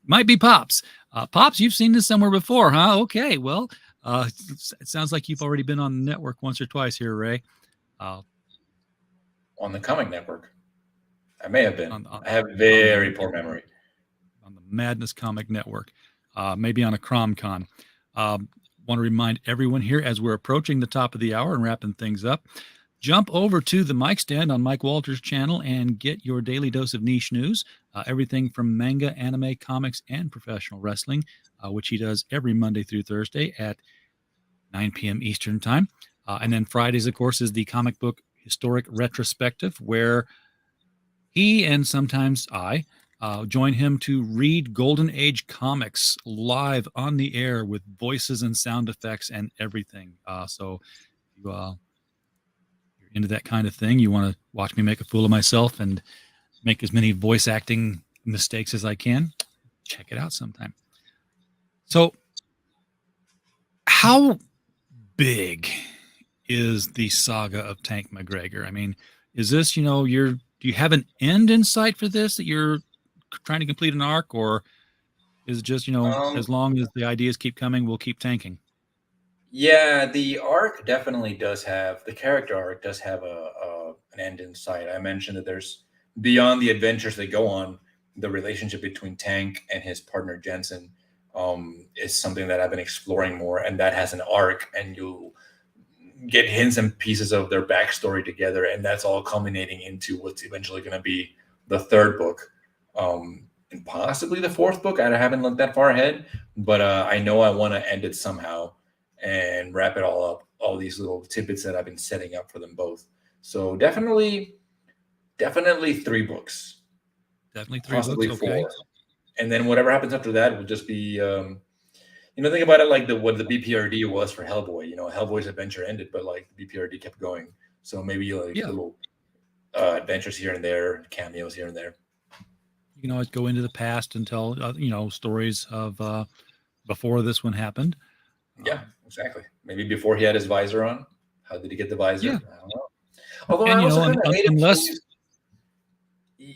Might be Pops. Pops, you've seen this somewhere before, huh? Okay, well, it sounds like you've already been on the network once or twice here, Ray. On the Comic Network. I may have been. I have very poor memory. On the Madness Comic Network. Maybe on a CromCon. Want to remind everyone here, as we're approaching the top of the hour and wrapping things up, jump over to the mic stand on Mike Walters' channel and get your daily dose of niche news. Everything from manga, anime, comics, and professional wrestling, which he does every Monday through Thursday at 9 p.m. Eastern Time. And then Fridays, of course, is the comic book historic retrospective, where he and sometimes I join him to read Golden Age comics live on the air with voices and sound effects and everything. So you're into that kind of thing, you want to watch me make a fool of myself and make as many voice acting mistakes as I can, check it out sometime. So how big is the saga of Tank McGregor? I mean, is this, do you have an end in sight for this, that you're trying to complete an arc, or is it just, as long as the ideas keep coming, we'll keep tanking? Yeah, the arc definitely does have, the character arc does have an end in sight. I mentioned that there's, beyond the adventures they go on, the relationship between Tank and his partner Jensen is something that I've been exploring more, and that has an arc, and you get hints and pieces of their backstory together, and that's all culminating into what's eventually going to be the third book, and possibly the fourth book. I haven't looked that far ahead, but I know I want to end it somehow and wrap it all up, all these little tidbits that I've been setting up for them both. So definitely 3 books. Definitely 3 possibly books, 4. okay. And then whatever happens after that will just be, think about it like what the BPRD was for Hellboy. Hellboy's adventure ended, but the BPRD kept going. So maybe little adventures here and there, cameos here and there. You can always go into the past and tell, stories of before this one happened. Yeah, exactly. Maybe before he had his visor on. How did he get the visor? Yeah. I don't know. Although And, I also kind of hate it. unless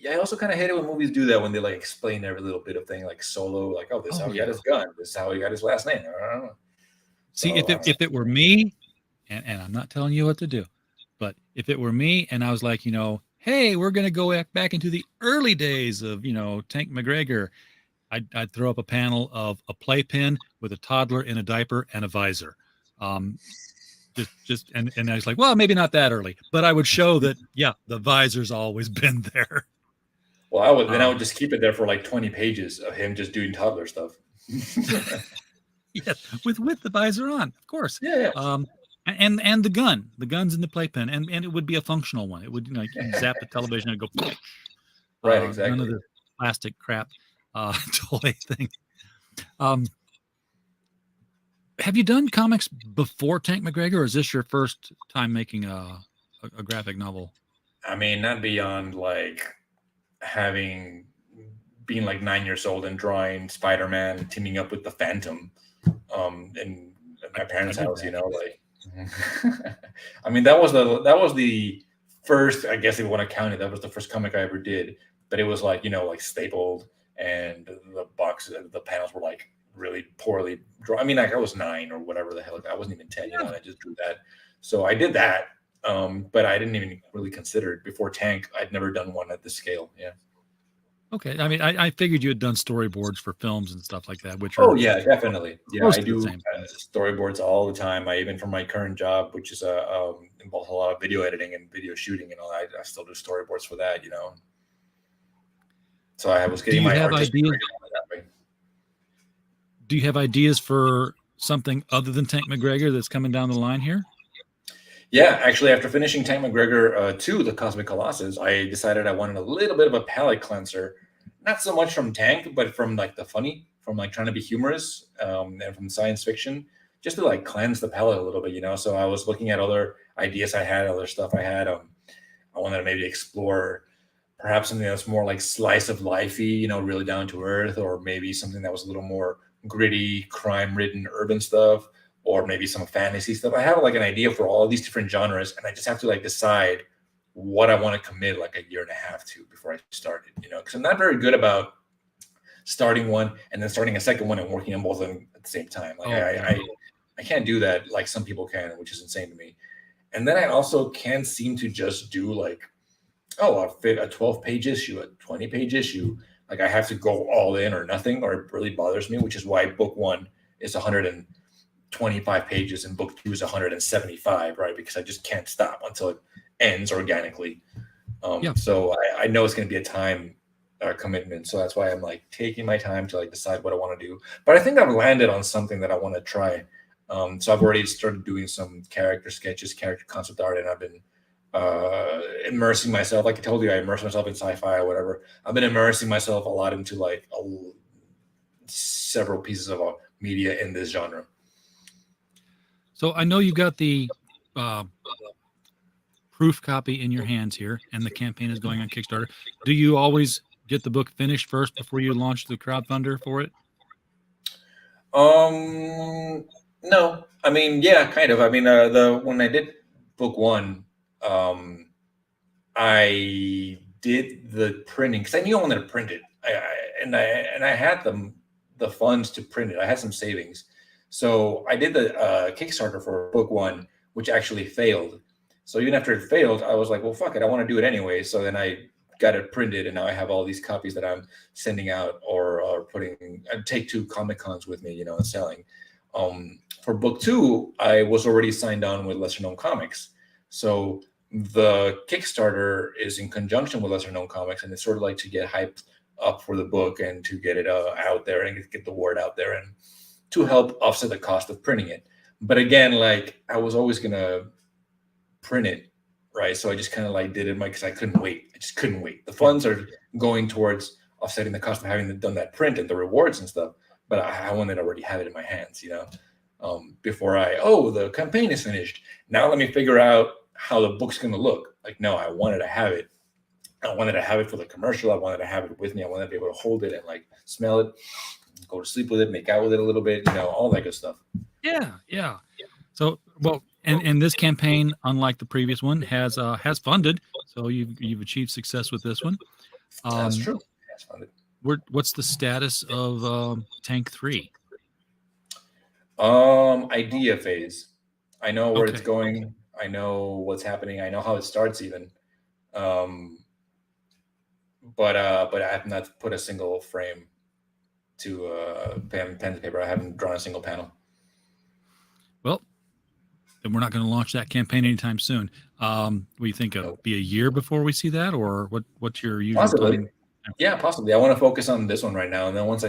I also kind of hate it when movies do that, when they explain every little bit of thing, like Solo, this is how he got his gun, this is how he got his last name. I don't know. See, if it were me, and I'm not telling you what to do, but if it were me and I was like, hey, we're going to go back into the early days of, Tank McGregor, I'd throw up a panel of a playpen with a toddler in a diaper and a visor. And I was like, well, maybe not that early, but I would show that, yeah, the visor's always been there. Well, I would just keep it there for like 20 pages of him just doing toddler stuff. Yes, with the visor on, of course. Yeah. And the guns in the playpen, and it would be a functional one. It would you zap the television and go. Right, exactly. None of the plastic crap toy thing. Have you done comics before Tank McGregor, or is this your first time making a graphic novel? I mean, not beyond like being like 9 years old and drawing Spider-Man teaming up with the Phantom in my parents' house, like. I mean, that was the first, I guess if you want to count it, that was the first comic I ever did. But it was like, like stapled, and the panels were like really poorly drawn. I mean, like I was 9 or whatever the hell. I wasn't even 10, and I just drew that. So I did that. But I didn't even really consider it before Tank. I'd never done one at this scale. Yeah. Okay. I mean, I figured you had done storyboards for films and stuff like that, which are. Oh yeah, definitely. Yeah, I do storyboards all the time. Even for my current job, which is involves a lot of video editing and video shooting and all that, I still do storyboards for that, So I was getting my artistic ideas that way. Do you have ideas for something other than Tank McGregor that's coming down the line here? Yeah, actually, after finishing Tank McGregor 2, The Cosmic Colossus, I decided I wanted a little bit of a palate cleanser. Not so much from Tank, but from like the funny, from like trying to be humorous, and from science fiction, just to like cleanse the palate a little bit, So I was looking at other ideas I had, other stuff I had. I wanted to maybe explore perhaps something that's more like slice of lifey, really down to earth, or maybe something that was a little more gritty, crime-ridden urban stuff, or maybe some fantasy stuff. I have like an idea for all of these different genres, and I just have to like decide what I want to commit like a year and a half to before I start it, because I'm not very good about starting one and then starting a second one and working on both of them at the same time. Like I can't do that like some people can, which is insane to me. And then I also can't seem to just do like, a 12-page issue, a 20-page issue. Like I have to go all in or nothing, or it really bothers me, which is why book 1 is 125 pages and book 2 is 175, right? Because I just can't stop until it ends organically. So I know it's going to be a time commitment. So that's why I'm like taking my time to like decide what I want to do. But I think I've landed on something that I want to try. So I've already started doing some character sketches, character concept art, and I've been immersing myself. Like I told you, I immerse myself in sci-fi or whatever. I've been immersing myself a lot into like several pieces of media in this genre. So I know you got the proof copy in your hands here, and the campaign is going on Kickstarter. Do you always get the book finished first before you launch the crowdfunder for it? No. I mean, yeah, kind of. I mean, when I did book 1, I did the printing because I knew I wanted to print it. I had the funds to print it. I had some savings. So I did the Kickstarter for book 1, which actually failed. So even after it failed, I was like, well, fuck it. I want to do it anyway. So then I got it printed, and now I have all these copies that I'm sending out or putting. I take to Comic Cons with me, and selling. For book 2, I was already signed on with Lesser Known Comics. So the Kickstarter is in conjunction with Lesser Known Comics, and it's sort of like to get hyped up for the book and to get it out there and get the word out there and to help offset the cost of printing it. But again, like I was always going to print it, right? So I just kind of like did it because I couldn't wait. I just couldn't wait. The funds are going towards offsetting the cost of having done that print and the rewards and stuff. But I wanted to already have it in my hands, before the campaign is finished. Now let me figure out how the book's going to look. Like, no, I wanted to have it. I wanted to have it for the commercial. I wanted to have it with me. I wanted to be able to hold it and like smell it, go to sleep with it, make out with it a little bit, all that good stuff. Yeah. So, well, and this campaign, unlike the previous one, has funded. So you've achieved success with this one. That's true. It's funded. What's the status of Tank 3? Idea phase. I know where it's going. I know what's happening. I know how it starts even. But I have not put a single frame to pen to paper. I haven't drawn a single panel. Well, then we're not going to launch that campaign anytime soon. What do you think? It'll be a year before we see that, or what's your usual Possibly. time? Yeah, possibly. I want to focus on this one right now, and then once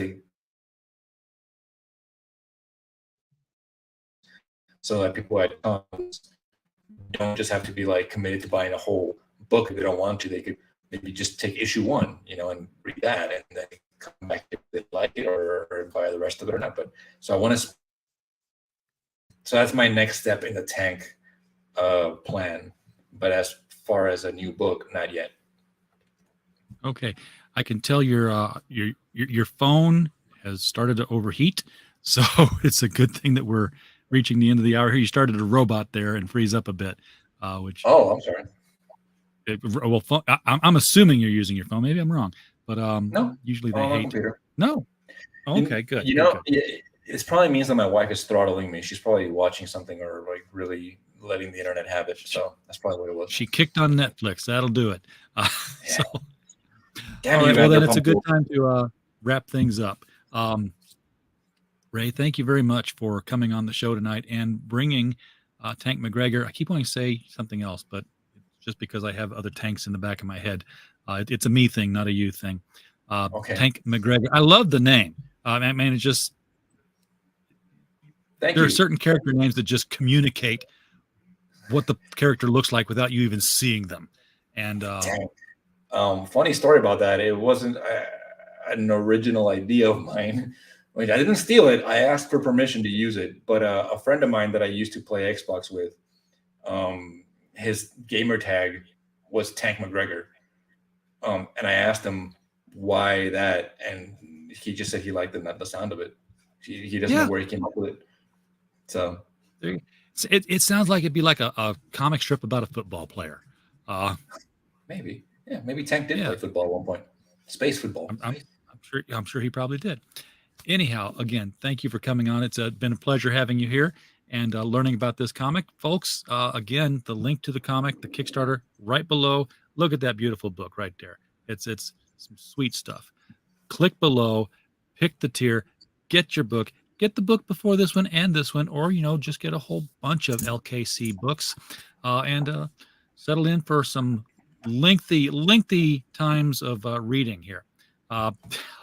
so that people at cons don't just have to be like committed to buying a whole book if they don't want to. They could maybe just take issue 1, and read that, and then come back if they like it or buy the rest of it or not. But so I want to. So that's my next step in the tank plan. But as far as a new book, not yet. Okay, I can tell your phone has started to overheat, so it's a good thing that we're reaching the end of the hour here. You started a robot there and freeze up a bit, which. Oh, I'm sorry. I'm assuming you're using your phone. Maybe I'm wrong, but no. Usually they on hate. computer. No. Okay, good. It probably means that my wife is throttling me. She's probably watching something or like really letting the internet have it. So that's probably what it was. She kicked on Netflix. That'll do it. So. Damn, all right, well, then it's a good time to wrap things up. Ray, thank you very much for coming on the show tonight and bringing Tank McGregor. I keep wanting to say something else, but just because I have other tanks in the back of my head. It's a me thing, not a you thing. Okay. Tank McGregor. I love the name. I mean, it's just there are certain character names that just communicate what the character looks like without you even seeing them. And funny story about that. It wasn't an original idea of mine. I didn't steal it. I asked for permission to use it, but a friend of mine that I used to play Xbox with, his gamer tag was Tank McGregor. And I asked him why that, and he just said he liked the sound of it. He doesn't know where he came up with it. So it sounds like it'd be like a comic strip about a football player. Maybe. Yeah, maybe Tank did play football at one point. Space football. I'm sure he probably did. Anyhow, again, thank you for coming on. It's been a pleasure having you here and learning about this comic. Folks, again, the link to the comic, the Kickstarter, right below. Look at that beautiful book right there. It's some sweet stuff. Click below, pick the tier, get your book. Get the book before this one and this one, or, just get a whole bunch of LKC books and settle in for some lengthy times of reading here.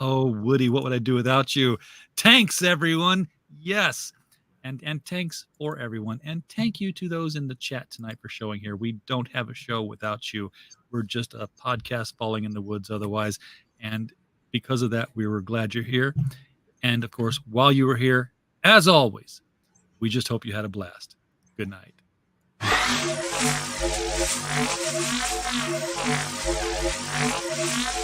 Oh, Woody, what would I do without you? Tanks, everyone. Yes. And tanks for everyone. And thank you to those in the chat tonight for showing here. We don't have a show without you. We're just a podcast falling in the woods otherwise. And because of that, we were glad you're here. And of course, while you were here, as always, we just hope you had a blast. Good night.